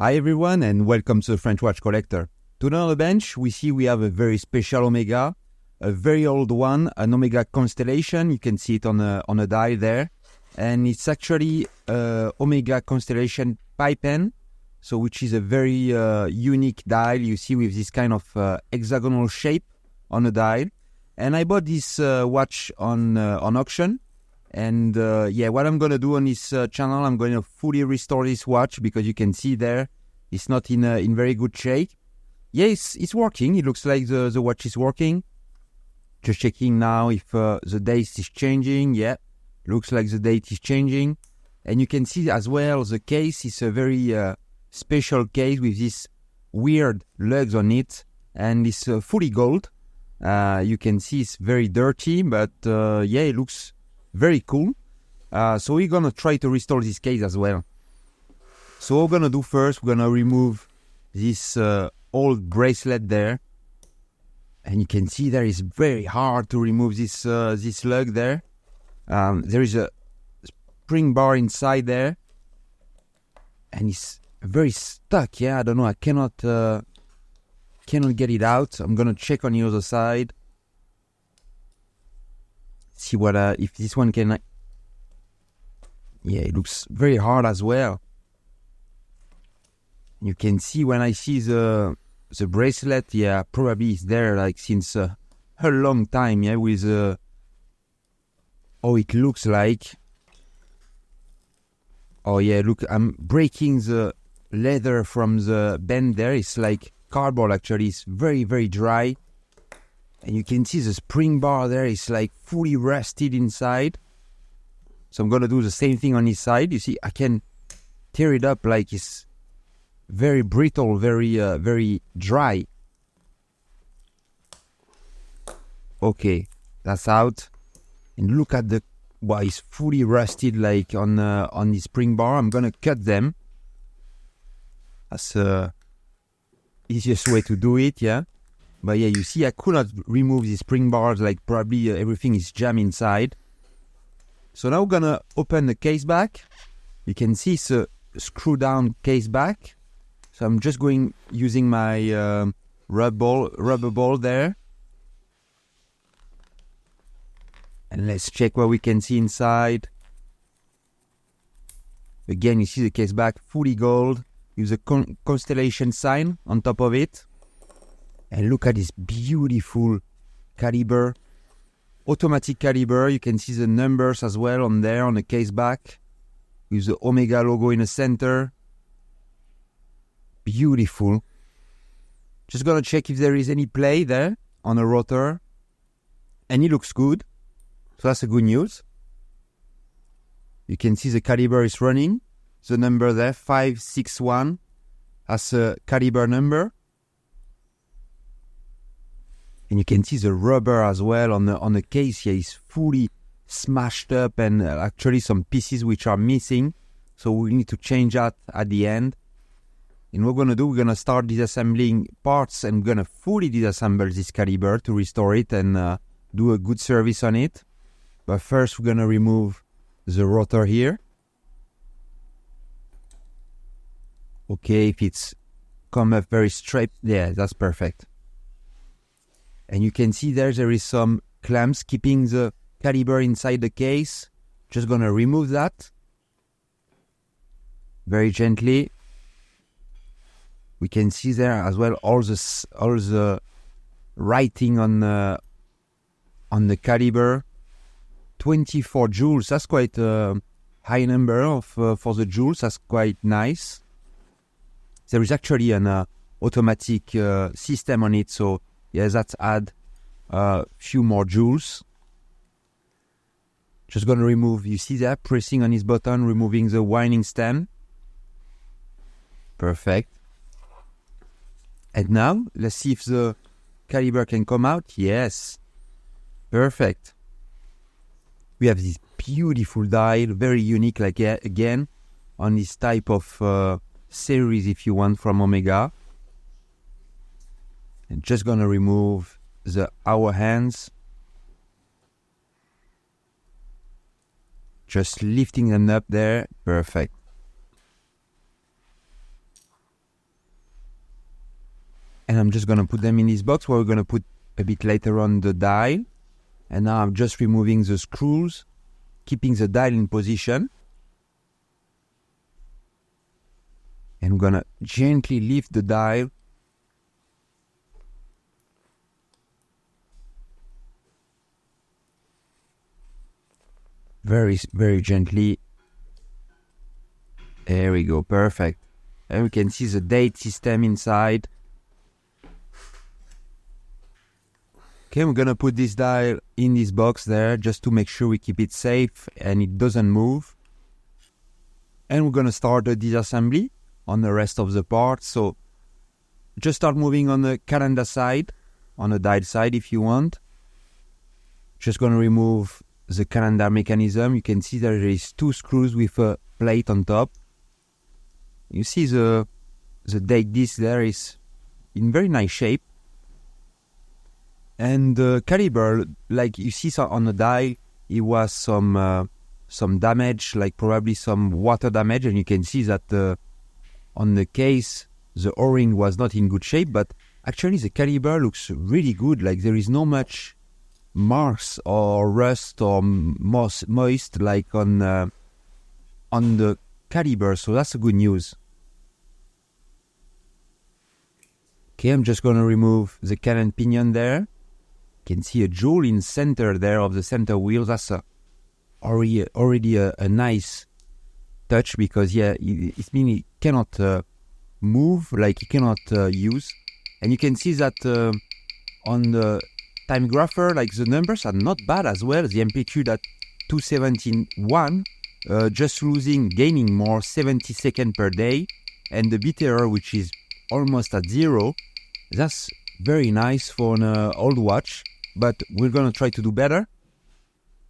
Hi everyone and welcome to the French Watch Collector. Today on the bench we have a very special Omega, a very old one, an Omega Constellation. You can see it on a dial there, and it's actually Omega Constellation Pie Pan, so which is a very unique dial. You see with this kind of hexagonal shape on a dial, and I bought this watch on auction. And what I'm going to do on this channel, I'm going to fully restore this watch because you can see there, it's not in very good shape. Yeah, it's working. It looks like the watch is working. Just checking now if the date is changing. Yeah, looks like the date is changing. And you can see as well the case is a very special case with these weird lugs on it. And it's fully gold. You can see it's very dirty, but it looks very cool. So we're gonna try to restore this case as well. So what we're gonna do first, we're gonna remove this old bracelet there, and you can see there is very hard to remove this this lug there. There is a spring bar inside there, and it's very stuck. Yeah, I don't know. I cannot get it out. I'm gonna check on the other side. See what if this one can. Yeah, it looks very hard as well. You can see when I see the bracelet. Yeah, probably it's there like since a long time. Yeah, with oh, it looks like. Oh yeah, look, I'm breaking the leather from the bend there. It's like cardboard actually. It's very dry. And you can see the spring bar there is like fully rusted inside. So I'm going to do the same thing on this side. You see, I can tear it up like it's very brittle, very dry. Okay, that's out. And look at the, well, it's fully rusted like on the spring bar. I'm going to cut them. That's the easiest way to do it, yeah. But yeah, you see, I could not remove the spring bars, like probably everything is jammed inside. So now we're gonna open the case back. You can see it's a screw down case back. So I'm just using my rubber ball there. And let's check what we can see inside. Again, you see the case back, fully gold, with a constellation sign on top of it. And look at this beautiful caliber, automatic caliber. You can see the numbers as well on there on the case back with the Omega logo in the center. Beautiful. Just gonna check if there is any play there on the rotor. And it looks good. So that's a good news. You can see the caliber is running. The number there, 561, as a caliber number. And you can see the rubber as well on the case here is fully smashed up, and actually some pieces which are missing. So we need to change that at the end. And what we're going to do, we're going to start disassembling parts, and we're going to fully disassemble this caliber to restore it and do a good service on it. But first we're going to remove the rotor here. Okay, if it's come up very straight, yeah, that's perfect. And you can see there is some clamps keeping the caliber inside the case. Just gonna remove that very gently. We can see there as well all the writing on the caliber. 24 joules. That's quite a high number of for the joules. That's quite nice. There is actually an automatic system on it, so yeah, that's add a few more joules. Just gonna remove, you see that, pressing on this button, removing the winding stem. Perfect. And now, let's see if the caliber can come out. Yes. Perfect. We have this beautiful dial, very unique, like again, on this type of series, if you want, from Omega. And just gonna remove the hour hands. Just lifting them up there. Perfect. And I'm just going to put them in this box where we're going to put a bit later on the dial. And now I'm just removing the screws, keeping the dial in position. And I'm going to gently lift the dial. Very, very gently. There we go, perfect. And we can see the date system inside. Okay, we're gonna put this dial in this box there just to make sure we keep it safe and it doesn't move. And we're gonna start the disassembly on the rest of the parts. So just start moving on the calendar side, on the dial side if you want. Just gonna remove the calendar mechanism. You can see there is 2 screws with a plate on top. You see the date disc there is in very nice shape. And the caliber, like you see on the dial, it was some damage, like probably some water damage. And you can see that on the case, the O-ring was not in good shape. But actually the caliber looks really good. Like there is no much marks or rust or moist like on the caliber, so that's a good news. Okay, I'm just gonna remove the cannon pinion there. You can see a jewel in center there of the center wheel. That's already a nice touch, because yeah, it means it cannot move, like you cannot use. And you can see that on the time grapher, like the numbers are not bad as well. The amplitude at 271, just gaining more 70 seconds per day, and the bit error, which is almost at 0. That's very nice for an old watch, but we're gonna try to do better.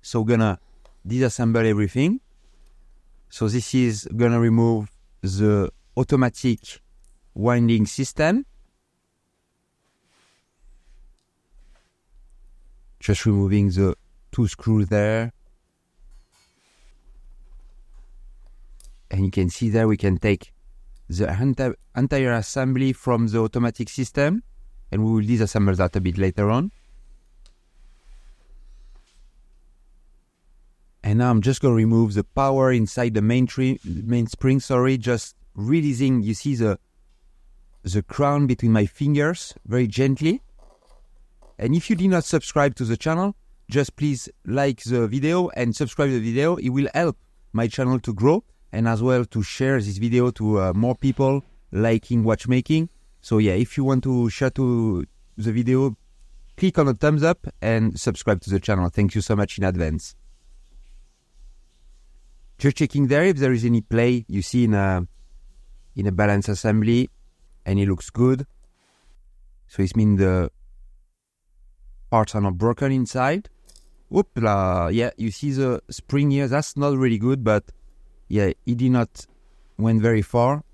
So we're gonna disassemble everything. So this is gonna remove the automatic winding system. Just removing the 2 screws there. And you can see there we can take the entire assembly from the automatic system, and we will disassemble that a bit later on. And now I'm just going to remove the power inside the mainspring, just releasing, you see the crown between my fingers very gently. And if you did not subscribe to the channel, just please like the video and subscribe to the video. It will help my channel to grow, and as well to share this video to more people liking watchmaking. So yeah, if you want to share to the video, click on the thumbs up and subscribe to the channel. Thank you so much in advance. Just checking there if there is any play you see in a balance assembly, and it looks good. So it means the parts are not broken inside. Oopla, yeah, you see the spring here. That's not really good, but yeah, it did not went very far.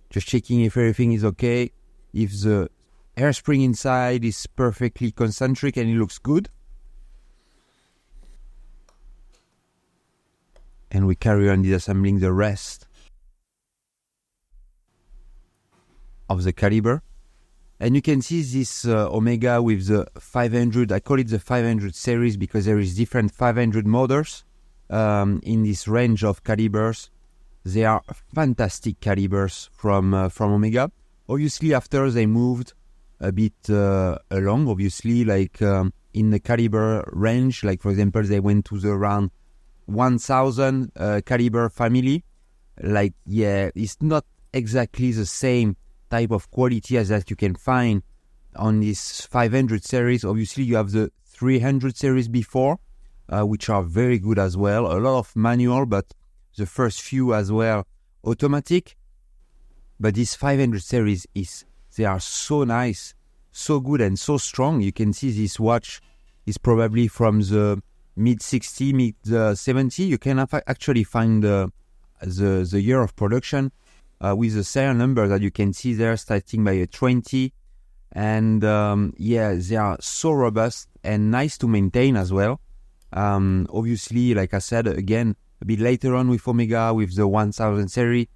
Just checking if everything is okay. If the hairspring inside is perfectly concentric and it looks good. And we carry on disassembling the rest of the caliber. And you can see this Omega with the 500, I call it the 500 series because there is different 500 models in this range of calibers. They are fantastic calibers from Omega. Obviously, after they moved a bit along, obviously, like in the caliber range, like for example, they went to the around 1000 caliber family. Like, yeah, it's not exactly the same type of quality as that you can find on this 500 series. Obviously, you have the 300 series before, which are very good as well. A lot of manual, but the first few as well automatic. But this 500 series they are so nice, so good, and so strong. You can see this watch is probably from the mid 60, mid 70. You can actually find the year of production with the serial number that you can see there, starting by a 20. And yeah, they are so robust and nice to maintain as well. Obviously, like I said, again, a bit later on with Omega, with the 1000 series,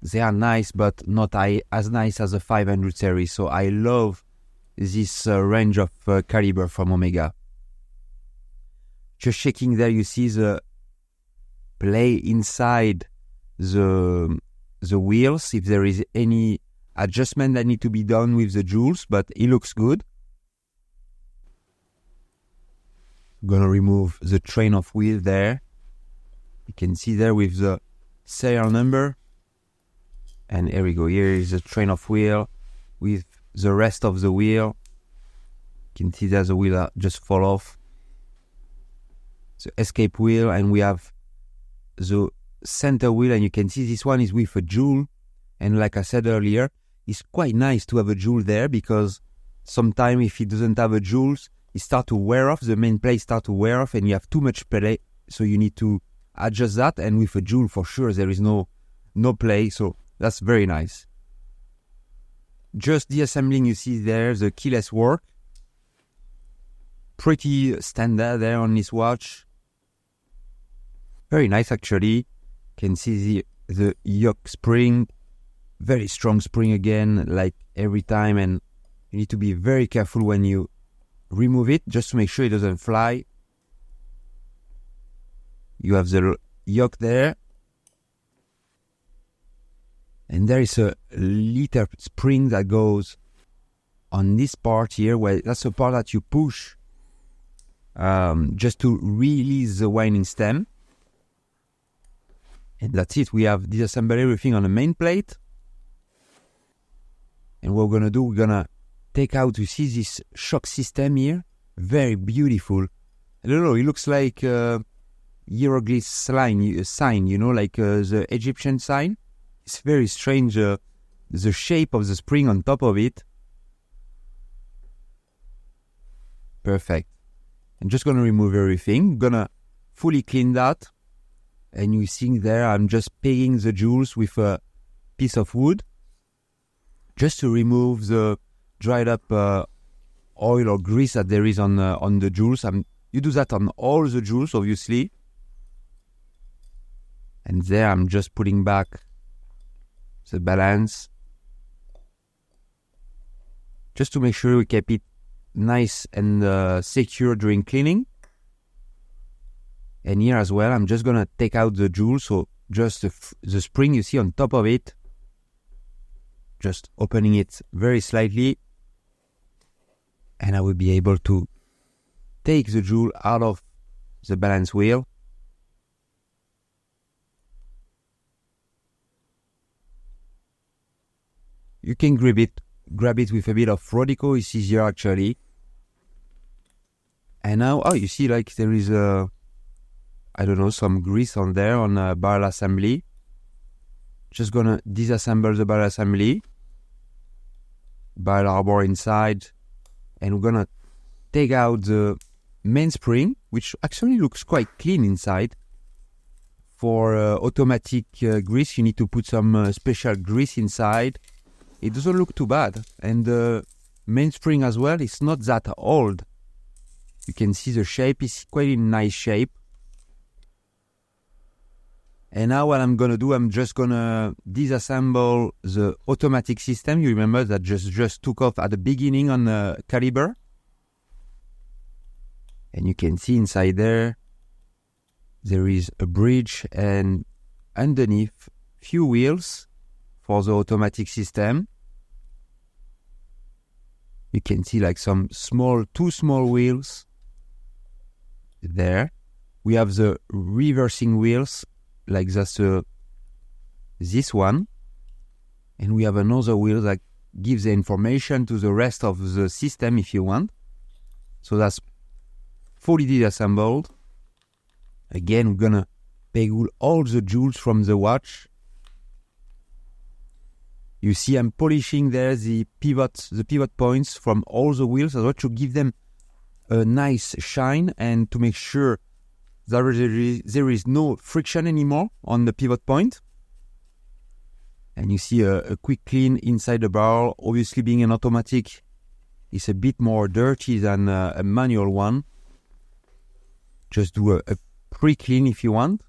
They are nice, but not as nice as the 500 series. So I love this range of caliber from Omega. Just checking there, you see the play inside the wheels, if there is any adjustment that need to be done with the jewels, but it looks good. Gonna remove the train of wheel there. You can see there with the serial number. And here we go. Here is the train of wheel with the rest of the wheel. You can see that the wheel just fall off. The escape wheel, and we have the center wheel, and you can see this one is with a jewel. And like I said earlier, it's quite nice to have a jewel there, because sometimes if it doesn't have a jewels, it start to wear off, the main plate start to wear off, and you have too much play, so you need to adjust that. And with a jewel, for sure, there is no play, so that's very nice. Just disassembling, you see there the keyless work. Pretty standard there on this watch. Very nice, actually. Can see the yoke spring. Very strong spring again, like every time, and you need to be very careful when you remove it, just to make sure it doesn't fly. You have the yoke there. And there is a little spring that goes on this part here, where that's the part that you push just to release the winding stem. And that's it. We have disassembled everything on the main plate. And what we're going to do, we're going to take out, you see this shock system here? Very beautiful. I don't know, it looks like hieroglyph sign, you know, like the Egyptian sign. It's very strange, the shape of the spring on top of it. Perfect. I'm just going to remove everything. Going to fully clean that. And you see there, I'm just pegging the jewels with a piece of wood, just to remove the dried up oil or grease that there is on the jewels. You do that on all the jewels, obviously. And there I'm just putting back the balance, just to make sure we keep it nice and secure during cleaning. And here as well, I'm just gonna take out the jewel, so just the spring you see on top of it, just opening it very slightly, and I will be able to take the jewel out of the balance wheel. You can grab it with a bit of Rodico, it's easier actually. And now, you see like there is I don't know, some grease on there on barrel assembly. Just gonna disassemble the barrel assembly. Barrel arbor inside. And we're gonna take out the mainspring, which actually looks quite clean inside. For automatic grease, you need to put some special grease inside. It doesn't look too bad. And the mainspring as well, it's not that old. You can see the shape is quite in nice shape. And now what I'm going to do, I'm just going to disassemble the automatic system. You remember that just took off at the beginning on the caliber. And you can see inside there is a bridge, and underneath few wheels for the automatic system. You can see like two small wheels there. We have the reversing wheels, like that's this one, and we have another wheel that gives the information to the rest of the system if you want. So that's fully disassembled. Again, we're gonna peg all the jewels from the watch. You see I'm polishing there the pivot points from all the wheels as well, to give them a nice shine and to make sure there is no friction anymore on the pivot point. And you see a quick clean inside the barrel. Obviously, being an automatic, it's a bit more dirty than a manual one. Just do a pre-clean if you want.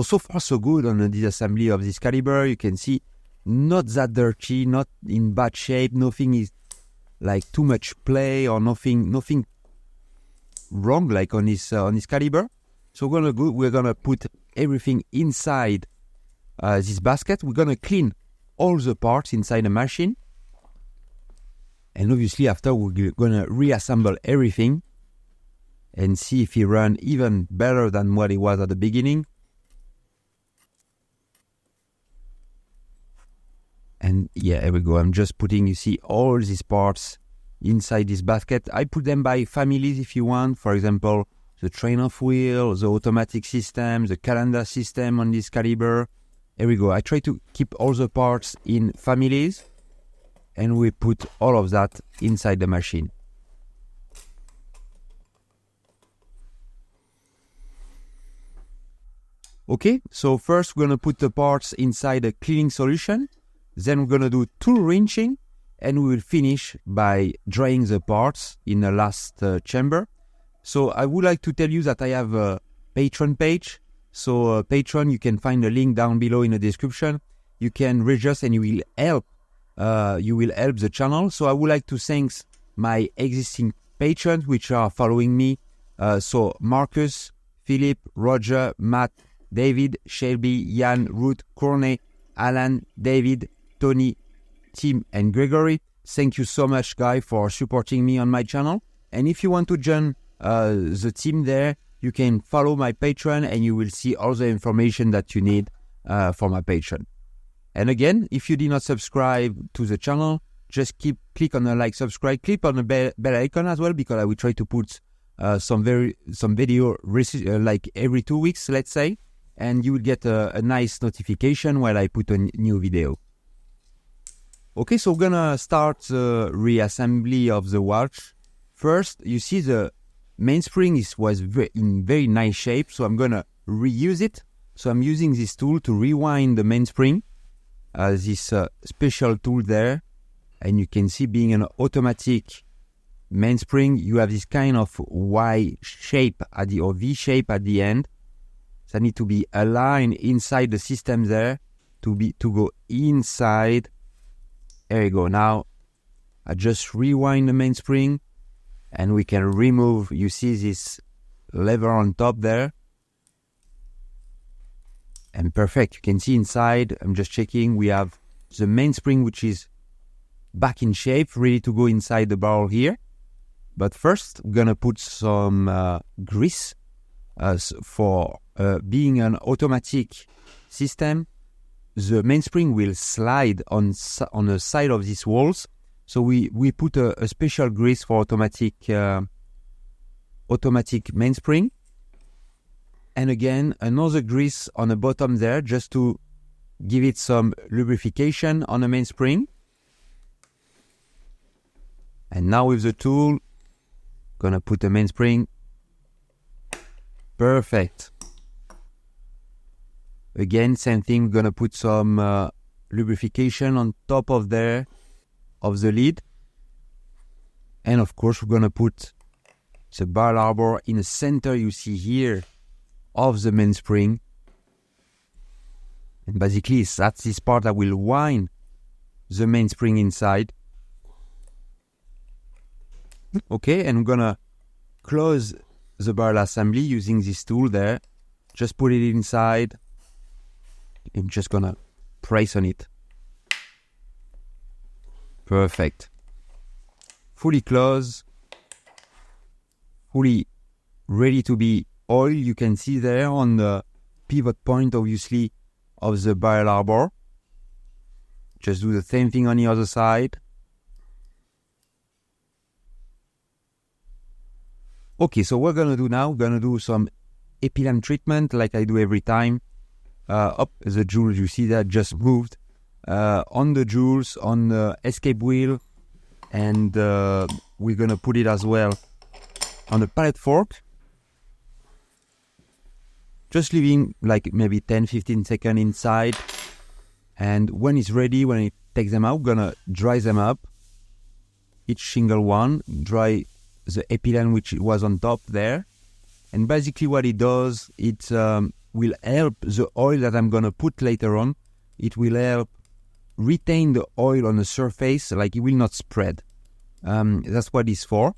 So far so good on the disassembly of this caliber. You can see not that dirty, not in bad shape, nothing is like too much play or nothing wrong like on this caliber. So we're gonna put everything inside this basket. We're gonna clean all the parts inside the machine, and obviously after we're gonna reassemble everything and see if it runs even better than what it was at the beginning. And yeah, here we go. I'm just putting, you see, all these parts inside this basket. I put them by families if you want. For example, the train of wheel, the automatic system, the calendar system on this caliber. Here we go. I try to keep all the parts in families, and we put all of that inside the machine. Okay, so first we're going to put the parts inside a cleaning solution. Then we're going to do tool wrenching, and we will finish by drying the parts in the last chamber. So I would like to tell you that I have a Patreon page. So Patreon, you can find the link down below in the description. You can register and you will help the channel. So I would like to thank my existing patrons which are following me. So Marcus, Philip, Roger, Matt, David, Shelby, Jan, Ruth, Corney, Alan, David, Tony, Tim, and Gregory. Thank you so much, guys, for supporting me on my channel. And if you want to join the team there, you can follow my Patreon and you will see all the information that you need for my Patreon. And again, if you did not subscribe to the channel, just click on the like, subscribe, click on the bell icon as well, because I will try to put some video like every 2 weeks, let's say, and you will get a nice notification while I put a new video. Okay, so we're gonna start the reassembly of the watch. First, you see the mainspring was in very nice shape, so I'm gonna reuse it. So I'm using this tool to rewind the mainspring, this special tool there, and you can see being an automatic mainspring, you have this kind of Y shape or V shape at the end. So I need to be aligned inside the system there to go inside. There you go. Now I just rewind the mainspring and we can remove, you see this lever on top there. And perfect. You can see inside, I'm just checking, we have the mainspring which is back in shape, ready to go inside the barrel here. But first, we're gonna put some grease for being an automatic system. The mainspring will slide on the side of these walls, so we put a special grease for automatic mainspring, and again another grease on the bottom there just to give it some lubrication on the mainspring. And now with the tool, gonna put the mainspring. Perfect. Again, same thing, we're gonna put some lubrication on top of the lid. And of course, we're gonna put the barrel arbor in the center, you see here, of the mainspring. And basically, that's this part that will wind the mainspring inside. Okay, and we're gonna close the barrel assembly using this tool there. Just put it inside and just gonna press on it. Perfect. Fully closed, fully ready to be oiled. You can see there on the pivot point, obviously, of the barrel arbor. Just do the same thing on the other side. Okay, so what we're gonna do now, we're gonna do some epilem treatment like I do every time. Up the jewels, you see that just moved on the jewels, on the escape wheel, and we're gonna put it as well on the pallet fork. Just leaving like maybe 10-15 seconds inside, and when it's ready, when it takes them out, we're gonna dry them up. Each single one, dry the epilem which was on top there. And basically what it does, it will help the oil that I'm gonna put later on. It will help retain the oil on the surface, like it will not spread. That's what it's for.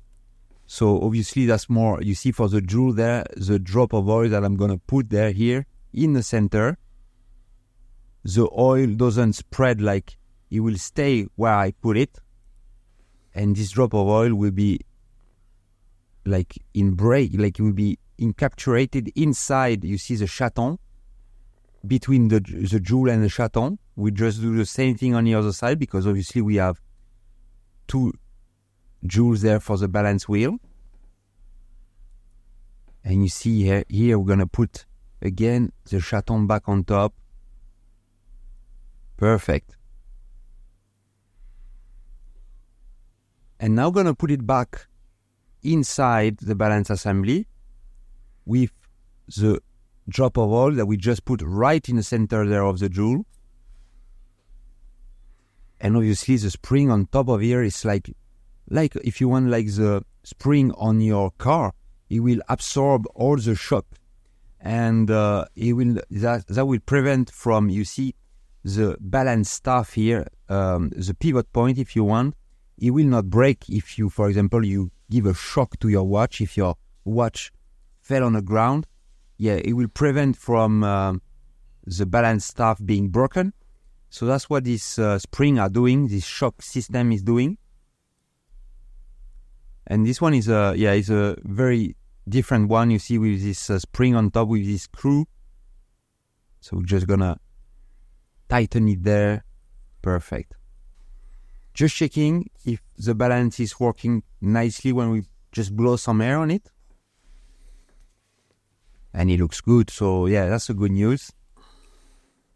So obviously that's more, you see for the jewel there, the drop of oil that I'm gonna put there here in the center. The oil doesn't spread, like it will stay where I put it. And this drop of oil will be like it will be encapsulated inside, you see the chaton, between the jewel and the chaton. We just do the same thing on the other side, because obviously we have two jewels there for the balance wheel. And you see here we're gonna put again the chaton back on top. Perfect. And now gonna put it back inside the balance assembly with the drop of oil that we just put right in the center there of the jewel. And obviously the spring on top of here is like if you want, like the spring on your car, it will absorb all the shock, and that will prevent from, you see, the balance staff here, the pivot point, if you want, it will not break if you, for example, you give a shock to your watch. If your watch fell on the ground, it will prevent from the balance staff being broken. So that's what this spring are doing, this shock system is doing. And this one is a very different one, you see, with this spring on top with this screw. So we're just gonna tighten it there. Perfect. Just checking if the balance is working nicely when we just blow some air on it. And it looks good, so yeah, that's a good news.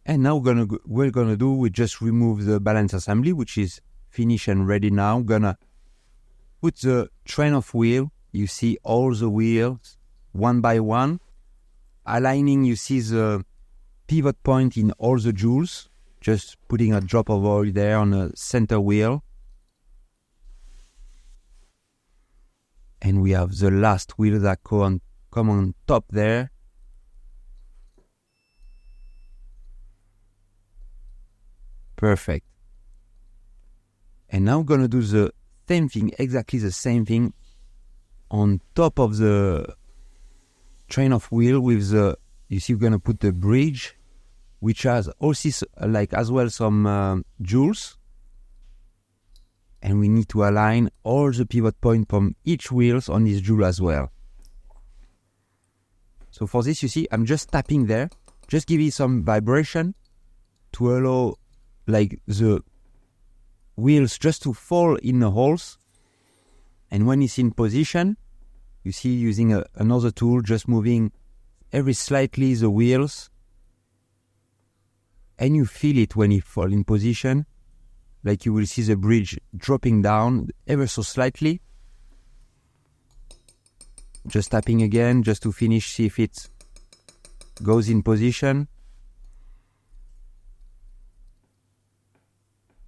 And now we just remove the balance assembly, which is finished and ready now. Gonna put the train of wheel. You see all the wheels one by one. Aligning, you see the pivot point in all the jewels. Just putting a drop of oil there on the center wheel. And we have the last wheel that come on top there. Perfect. And now I'm going to do the same thing, exactly the same thing on top of the train of wheel with the, you see, we're going to put the bridge, which has also like as well some jewels. And we need to align all the pivot point from each wheels on this jewel as well. So for this, you see, I'm just tapping there, just give it some vibration to allow like the wheels just to fall in the holes. And when it's in position, you see, using another tool, just moving every slightly the wheels. And you feel it when it fall in position. Like you will see the bridge dropping down ever so slightly. Just tapping again, just to finish, see if it goes in position.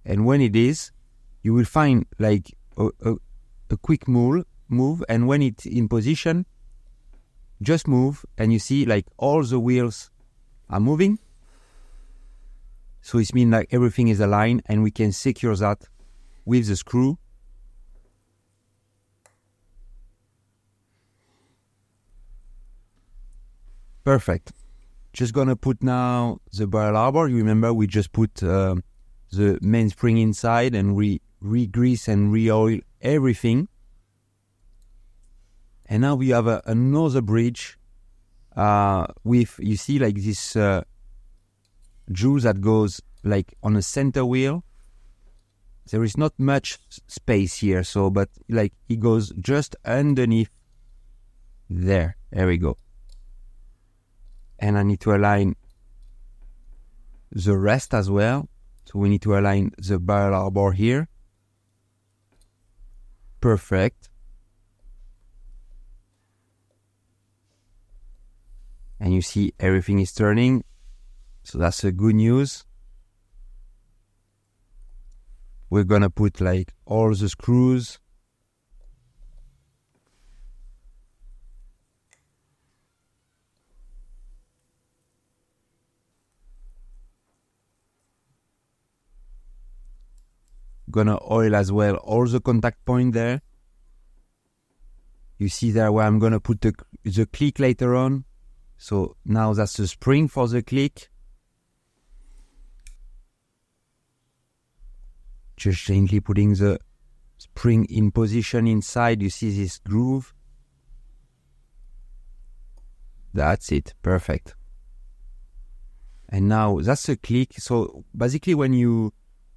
And when it is, you will find like a quick move, and when it's in position, just move, and you see like all the wheels are moving. So it means like everything is aligned, and we can secure that with the screw. Perfect. Just gonna put now the barrel arbor. You remember we just put the mainspring inside, and we re-grease and re-oil everything. And now we have another bridge with, you see, like this jewel that goes like on a center wheel. There is not much space here, so but like it goes just underneath there. There we go. And I need to align the rest as well. So we need to align the barrel arbor here. Perfect. And you see everything is turning. So that's a good news. We're gonna put like all the screws. Gonna oil as well all the contact point there. You see there where I'm gonna put the click later on. So now that's the spring for the click. Just gently putting the spring in position inside. You see this groove. That's it, perfect. And now that's a click. So basically when you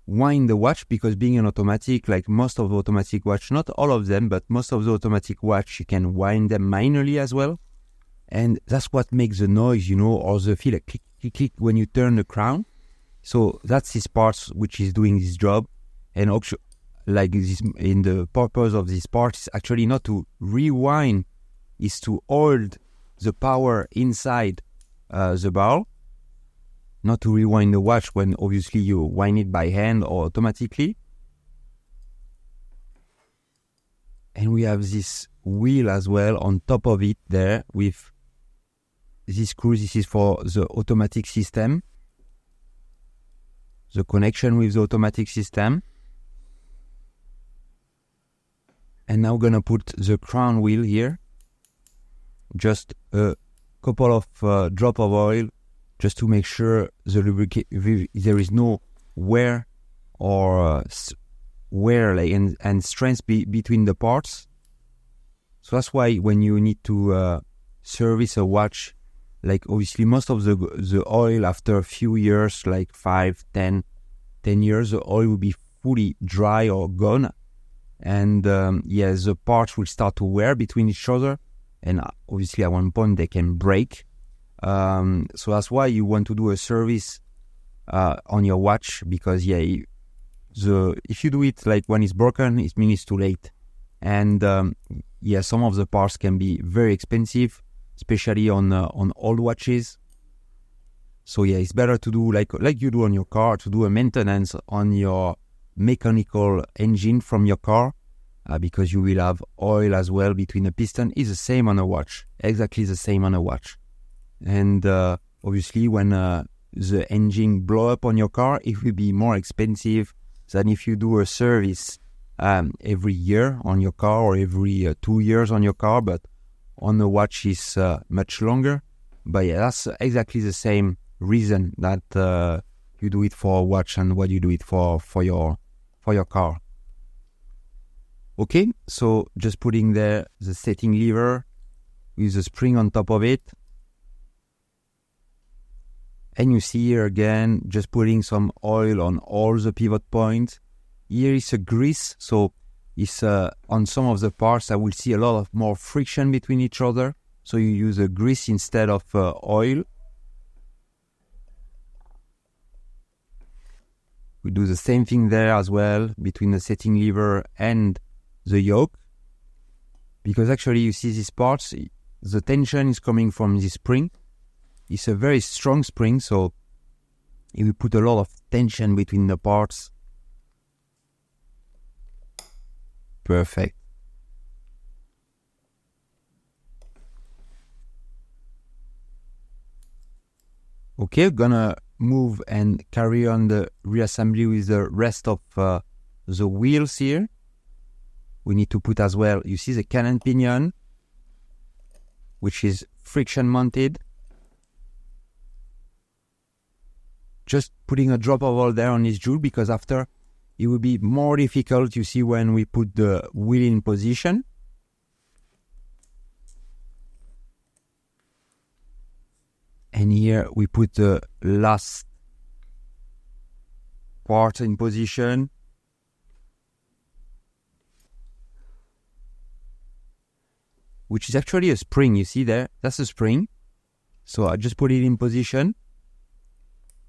wind the watch, because being an automatic, like most of the automatic watch, not all of them, but most of the automatic watch, you can wind them manually as well. And that's what makes the noise, you know, or the feel like click, click, click when you turn the crown. So that's this part which is doing this job. And also, like this, in the purpose of this part is actually not to rewind, is to hold the power inside the ball, not to rewind the watch when obviously you wind it by hand or automatically. And we have this wheel as well on top of it there with this screw. This is for the automatic system, the connection with the automatic system. And now we're gonna put the crown wheel here. Just a couple of drop of oil, just to make sure the there is no wear or wear like, and strength between the parts. So that's why when you need to service a watch, like obviously most of the oil after a few years, like 5, 10 years, the oil will be fully dry or gone. And the parts will start to wear between each other, and obviously at one point they can break. So that's why you want to do a service on your watch, because if you do it like when it's broken, it means it's too late. And some of the parts can be very expensive, especially on old watches. So it's better to do like you do on your car, to do a maintenance on your mechanical engine from your car, because you will have oil as well between the piston. It's the same on a watch, exactly the same on a watch. And obviously when the engine blow up on your car, it will be more expensive than if you do a service every year on your car, or every 2 years on your car. But on the watch is much longer. But that's exactly the same reason that you do it for a watch and what you do it for your car. Okay, so just putting there the setting lever with the spring on top of it. And you see here again, just putting some oil on all the pivot points. Here is a grease, so it's on some of the parts I will see a lot of more friction between each other. So you use a grease instead of oil. We do the same thing there as well between the setting lever and the yoke. Because actually you see these parts, the tension is coming from this spring. It's a very strong spring, so it will put a lot of tension between the parts. Perfect. Okay, we're gonna move and carry on the reassembly with the rest of the wheels here. We need to put as well, you see the cannon pinion, which is friction mounted. Just putting a drop of oil there on this jewel, because after it will be more difficult, you see, when we put the wheel in position. And here we put the last part in position. Which is actually a spring, you see there? That's a spring. So I just put it in position.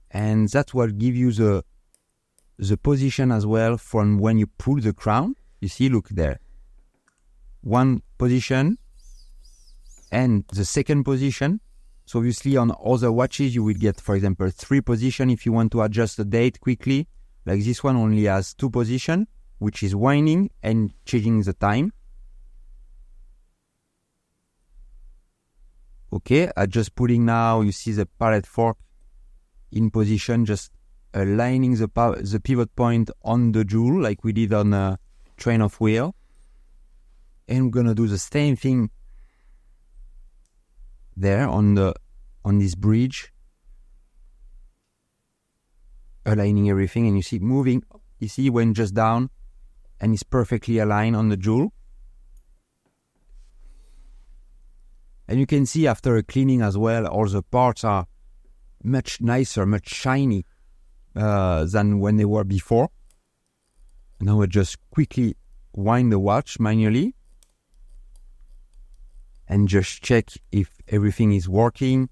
And that's what gives you the position as well from when you pull the crown. You see, look there. One position and the second position. So obviously on other watches you will get, for example, 3 positions if you want to adjust the date quickly. Like this one only has 2 positions, which is winding and changing the time. Okay, I'm just putting now, you see the pallet fork in position, just aligning the pivot point on the jewel like we did on a train of wheel. And we're gonna do the same thing there on this bridge, aligning everything, and you see moving. You see when just down, and it's perfectly aligned on the jewel. And you can see after a cleaning as well, all the parts are much nicer, much shiny than when they were before. Now I just quickly wind the watch manually and just check if everything is working.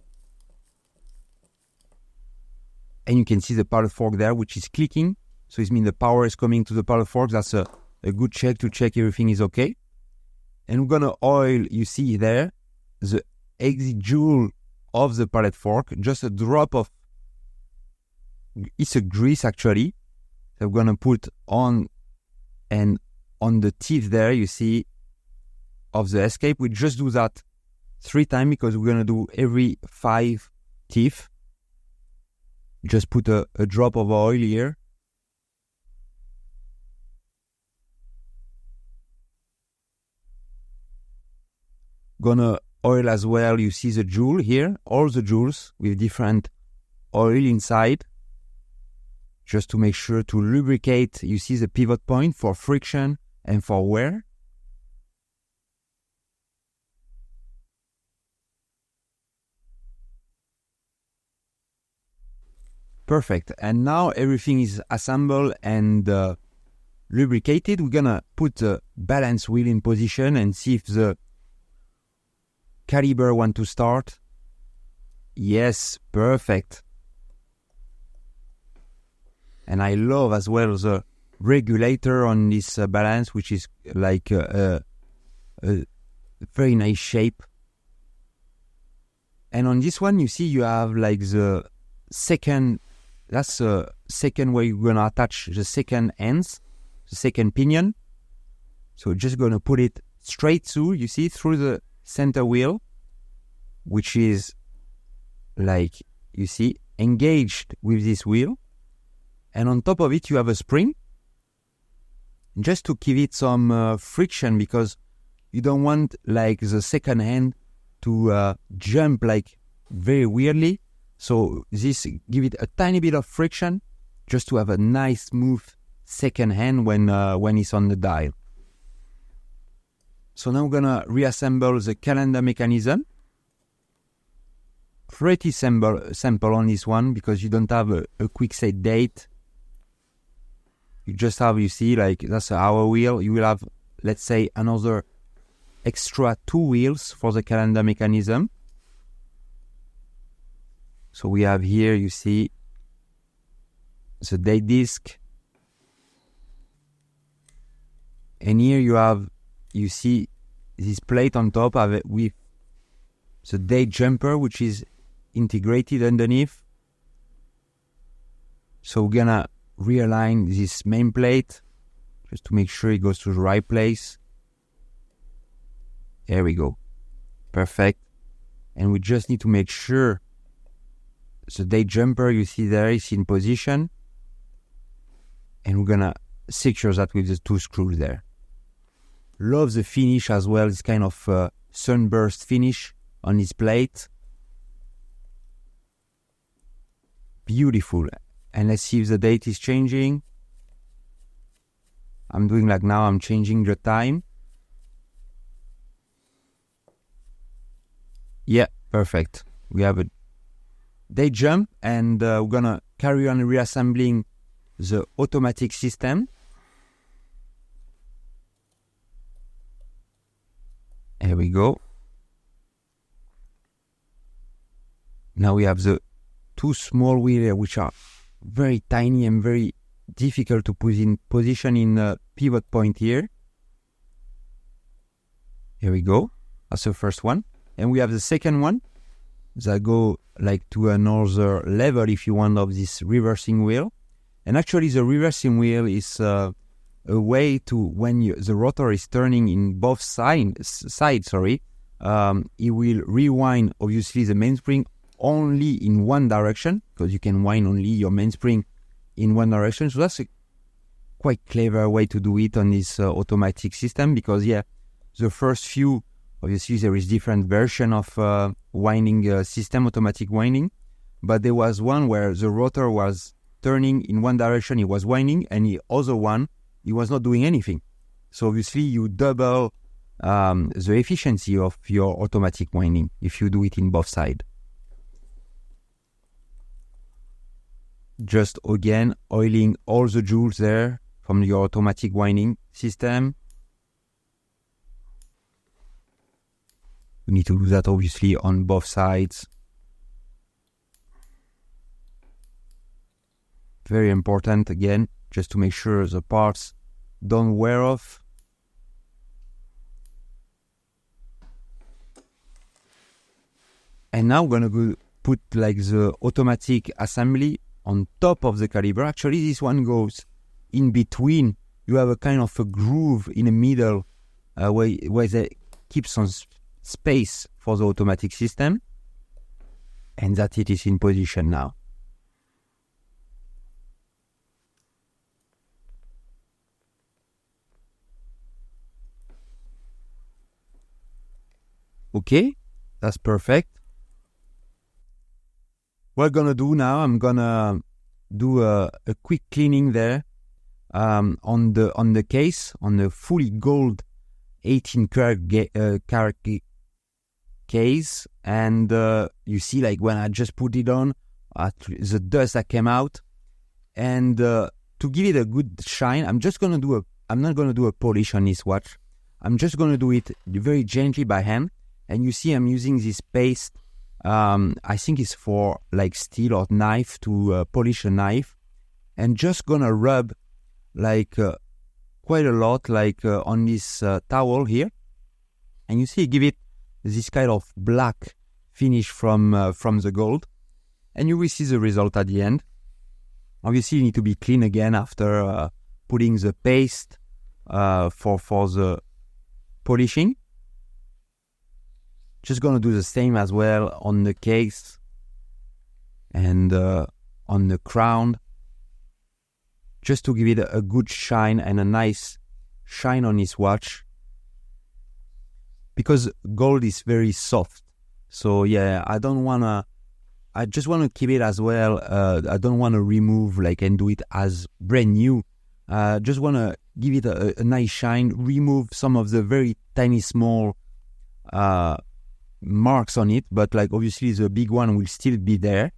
And you can see the pallet fork there, which is clicking. So it means the power is coming to the pallet fork. That's a good check to check everything is okay. And we're gonna oil, you see there, the exit jewel of the pallet fork. Just a drop of, it's a grease actually. So we're gonna put on, and on the teeth there, you see, of the escape. We just do that 3 times because we're gonna do every 5 teeth. Just put a drop of oil here. Gonna oil as well, you see the jewel here, all the jewels with different oil inside. Just to make sure to lubricate, you see the pivot point for friction and for wear. Perfect. And now everything is assembled and lubricated. We're gonna put the balance wheel in position and see if the caliber want to start. Yes, perfect. And I love as well the regulator on this balance, which is like a very nice shape. And on this one, you see you have like the second, that's the second where you're gonna attach the second ends, the second pinion. So just gonna put it straight through, you see, through the center wheel, which is like, you see, engaged with this wheel. And on top of it, you have a spring, just to give it some friction, because you don't want like the second hand to jump like very weirdly. So this give it a tiny bit of friction, just to have a nice smooth second hand when it's on the dial. So now we're gonna reassemble the calendar mechanism. Pretty simple on this one because you don't have a quick set date. You just have, you see, like that's an hour wheel. You will have, let's say, another extra 2 wheels for the calendar mechanism. So we have here, you see, the date disc. And here you have, you see, this plate on top of it with the date jumper, which is integrated underneath. So we're gonna realign this main plate just to make sure it goes to the right place. There we go. Perfect. And we just need to make sure the date jumper, you see there, is in position. And we're gonna secure that with the 2 screws there. Love the finish as well, this kind of sunburst finish on this plate. Beautiful. And let's see if the date is changing. I'm doing like now, I'm changing the time. Yeah, perfect. We have a date jump, and we're gonna carry on reassembling the automatic system. There we go. Now we have the 2 small wheels which are very tiny and very difficult to put in position in the pivot point here. Here we go. That's the first one. And we have the second one that go like to another level, if you want, of this reversing wheel. And actually the reversing wheel is a way to, when the rotor is turning in both sides, it will rewind obviously the mainspring only in one direction, because you can wind only your mainspring in one direction. So that's a quite clever way to do it on this automatic system, because the first few, obviously there is different version of winding system, automatic winding, but there was one where the rotor was turning in one direction, it was winding, and the other one, it was not doing anything. So obviously you double the efficiency of your automatic winding if you do it in both sides. Just again oiling all the jewels there from your automatic winding system. You need to do that obviously on both sides. Very important again, just to make sure the parts don't wear off. And now we're gonna go put like the automatic assembly on top of the caliber. Actually, this one goes in between. You have a kind of a groove in the middle where they keep some space for the automatic system, and that it is in position now. Okay, that's perfect. What I'm gonna do now, I'm gonna do a quick cleaning there on the case, on the fully gold 18 karat case, and you see like when I just put it on, the dust that came out, and to give it a good shine, I'm not gonna do a polish on this watch. I'm just gonna do it very gently by hand, and you see I'm using this paste. I think it's for like steel or knife to polish a knife, and just gonna rub like quite a lot, like on this towel here, and you see give it this kind of black finish from the gold, and you will see the result at the end. Obviously, you need to be clean again after putting the paste for the polishing. Just gonna do the same as well on the case and on the crown, just to give it a good shine and a nice shine on this watch, because gold is very soft. So yeah, I just want to keep it as well. I don't want to remove like and do it as brand new. Just want to give it a nice shine, remove some of the very tiny small marks on it, but like obviously the big one will still be there,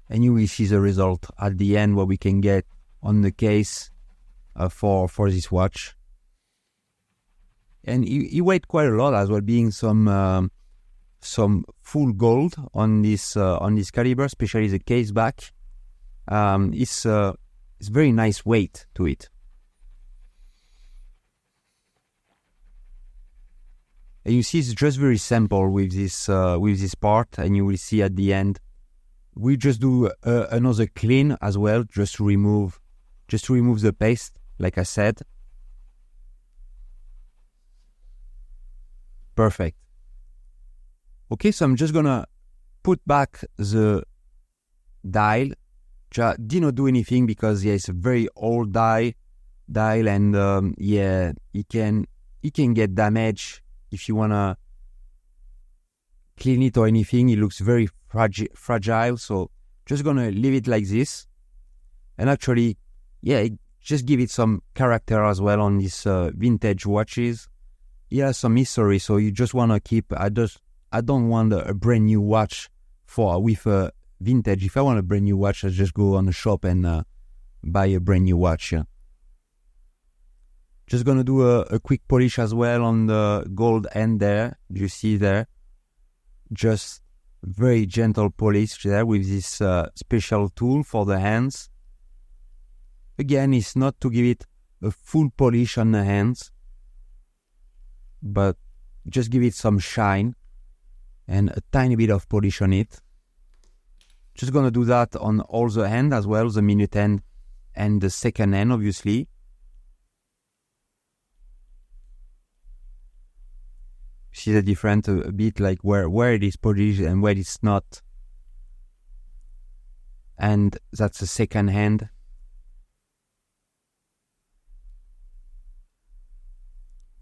and you will see the result at the end, what we can get on the case for this watch. And it weighed quite a lot as well, being some full gold on this caliber, especially the case back. It's very nice weight to it. And you see, it's just very simple with this part, and you will see at the end. We just do another clean as well, just to remove the paste, like I said. Perfect. Okay, so I'm just gonna put back the dial. Did not do anything because it's a very old dial, and it can get damaged. If you wanna clean it or anything, it looks very fragile. So just gonna leave it like this, and actually, just give it some character as well on these vintage watches. Some history. So you just wanna keep. I don't want a brand new watch with a vintage. If I want a brand new watch, I just go on the shop and buy a brand new watch. Yeah. Just gonna do a quick polish as well on the gold end there. You see there, just very gentle polish there with this special tool for the hands. Again, it's not to give it a full polish on the hands, but just give it some shine and a tiny bit of polish on it. Just gonna do that on all the hand as well, the minute hand and the second hand, obviously. See the difference a bit, like where it is polished and where it's not. and that's the second hand.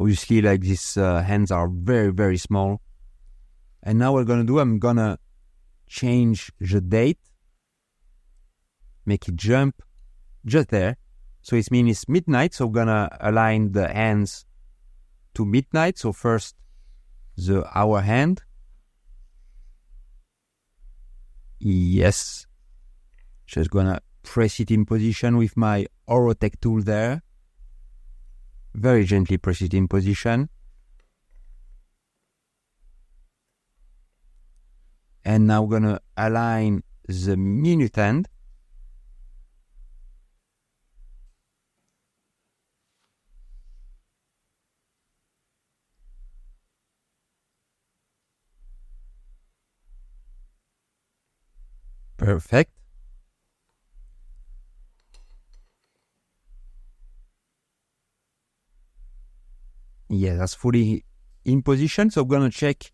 Obviously, like these hands are very, very small. And now what I'm gonna change the date, make it jump just there. So it means it's midnight, so I'm gonna align the hands to midnight. So first the hour hand. Yes. Just gonna press it in position with my Orotech tool there. Very gently press it in position. And now we're gonna align the minute hand. Perfect. Yeah, that's fully in position. So I'm gonna check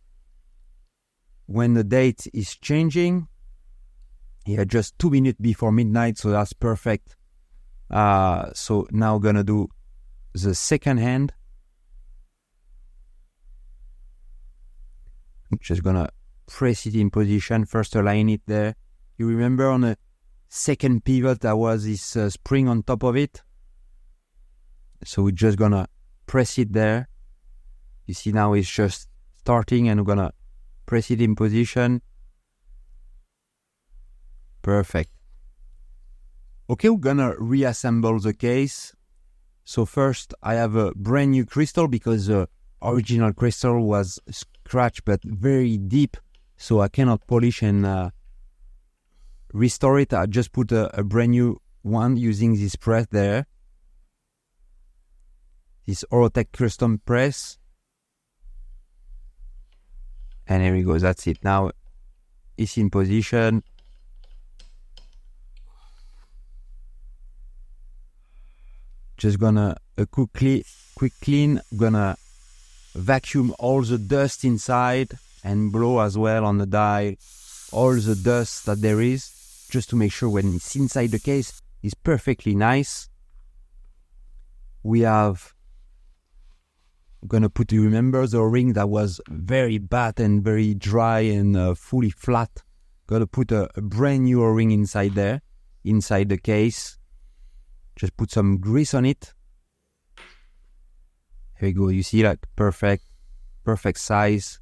when the date is changing. Yeah, just 2 minutes before midnight, so that's perfect. So now I'm gonna do the second hand. I'm just gonna press it in position, first align it there. You remember on the second pivot there was this spring on top of it? So we're just gonna press it there. You see now it's just starting and we're gonna press it in position. Perfect. Okay, we're gonna reassemble the case. So first I have a brand new crystal because the original crystal was scratched but very deep, so I cannot polish and restore it. I just put a brand new one using this press there, this Orotech custom press. And here we go, that's it. Now it's in position. Just gonna a quick clean, gonna vacuum all the dust inside and blow as well on the dial all the dust that there is, just to make sure when it's inside the case it's perfectly nice. We have gonna put, you remember the ring that was very bad and very dry and fully flat. Gotta put a brand new ring inside there, inside the case. Just put some grease on it. Here we go, you see, like perfect size.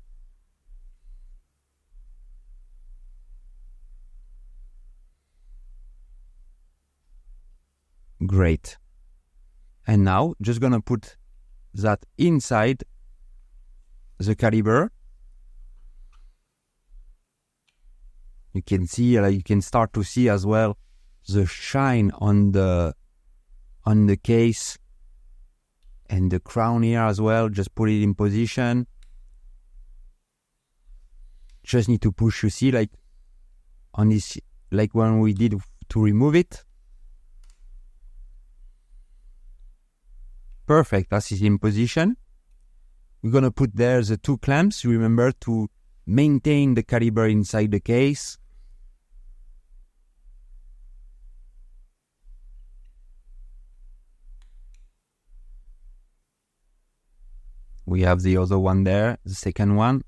Great. And now just gonna put that inside the caliber. You can see, you can start to see as well the shine on the case and the crown here as well. Just put it in position. Just need to push, you see, like on this, like when we did to remove it. Perfect, that's it in position. We're gonna put there the two clamps, remember, to maintain the caliber inside the case. We have the other one there, the second one.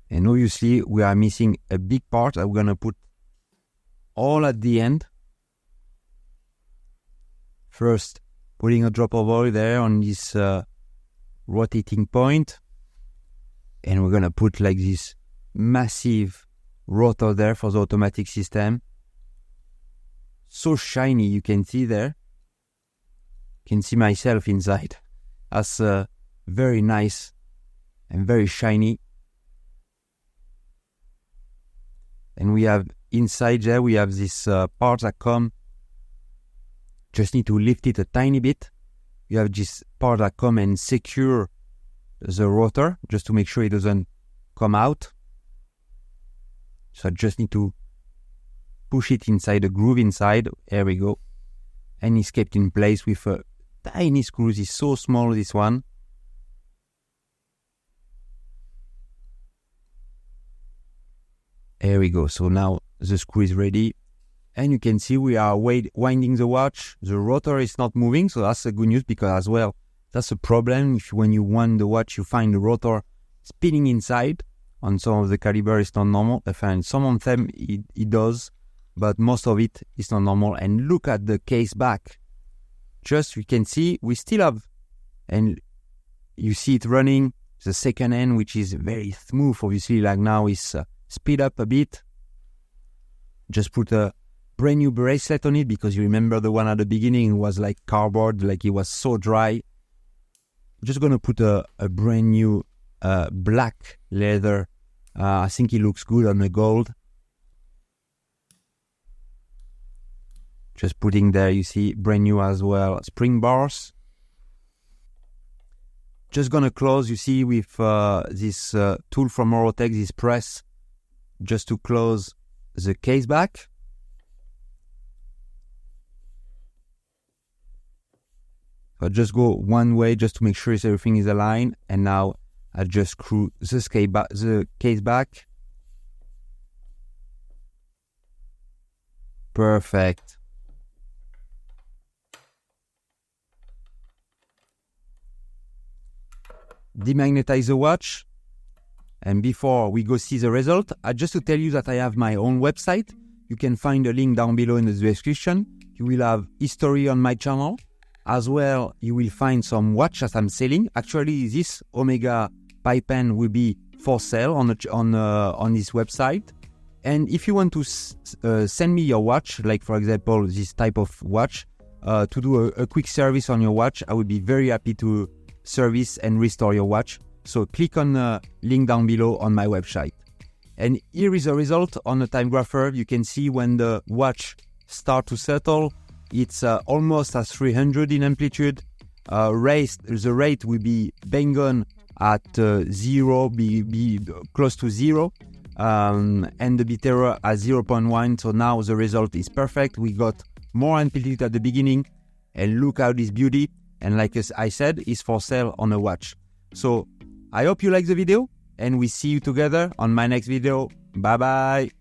And obviously we are missing a big part that we're gonna put all at the end. First, putting a drop of oil there on this rotating point. And we're gonna put like this massive rotor there for the automatic system. So shiny, you can see there. You can see myself inside. That's very nice and very shiny. And we have inside there, we have this part that come. Just need to lift it a tiny bit. You have this part that come and secure the rotor, just to make sure it doesn't come out. So I just need to push it inside the groove inside. There we go. And it's kept in place with a tiny screw. It's so small, this one. There we go. So now the screw is ready. And you can see we are winding the watch. The rotor is not moving, so that's a good news, because as well, that's a problem. If when you wind the watch, you find the rotor spinning inside. On some of the caliber, it's not normal. I find some of them it does, but most of it is not normal. And look at the case back. Just you can see we still have, and you see it running. The second end, which is very smooth, obviously, like now is speed up a bit. Just put a brand new bracelet on it, because you remember the one at the beginning was like cardboard, like it was so dry. Just gonna put a brand new black leather. I think it looks good on the gold. Just putting there, you see brand new as well spring bars. Just gonna close, you see, with this tool from Rotor, this press, just to close the case back. So just go one way just to make sure everything is aligned, and now I just screw the case back. Perfect. Demagnetize the watch. And before we go see the result, just to tell you that I have my own website. You can find a link down below in the description. You will have history on my channel. As well, you will find some watches I'm selling. Actually, this Omega Pie Pan will be for sale on this website. And if you want to send me your watch, like for example this type of watch, to do a quick service on your watch, I would be very happy to service and restore your watch. So click on the link down below on my website. And here is the result on the time grapher. You can see when the watch starts to settle, it's almost at 300 in amplitude. The rate will be bang on at 0, be close to 0. And the bit error at 0.1. So now the result is perfect. We got more amplitude at the beginning. And look at this beauty. And like I said, it's for sale on a watch. So I hope you like the video, and we see you together on my next video. Bye bye.